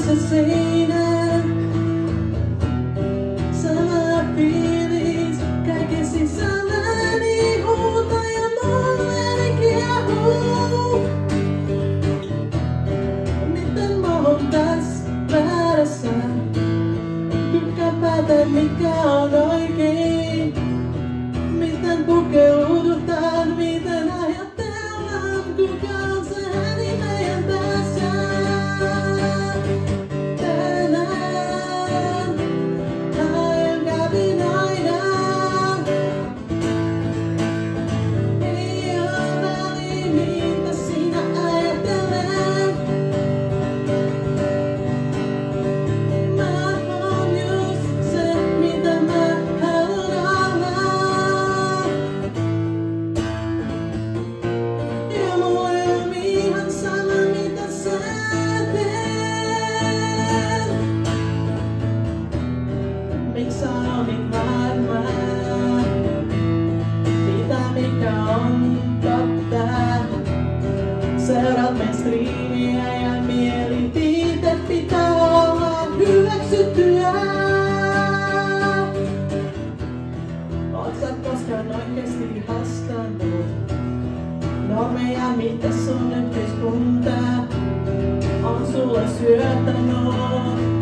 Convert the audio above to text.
se seinään. Sama fiilis, kaiken sisälläni huutaa ja mulleni kiehuu. Miten mä oon taas väärässä? Kuka päätää mikä on oikein? Miten pukeudutaan, miten ajatellaan? Kuka on se ääni meidän päässä? Tänään aion kävin aina. Ei oo väliä mitä sinä ajattelet. Mä oon just se mitä mä haluan olla. Ja mulle on ihan sama mitä sä teet. Miks sä oot niin varma siitä mikä on totta? Seuraat mainstreamia ja mielipiteet pitää olla hyväksyttyä. Oot sä koskaan oikeesti vastannut normeja, mitä sun yhteiskunta on sulle syöttänyt?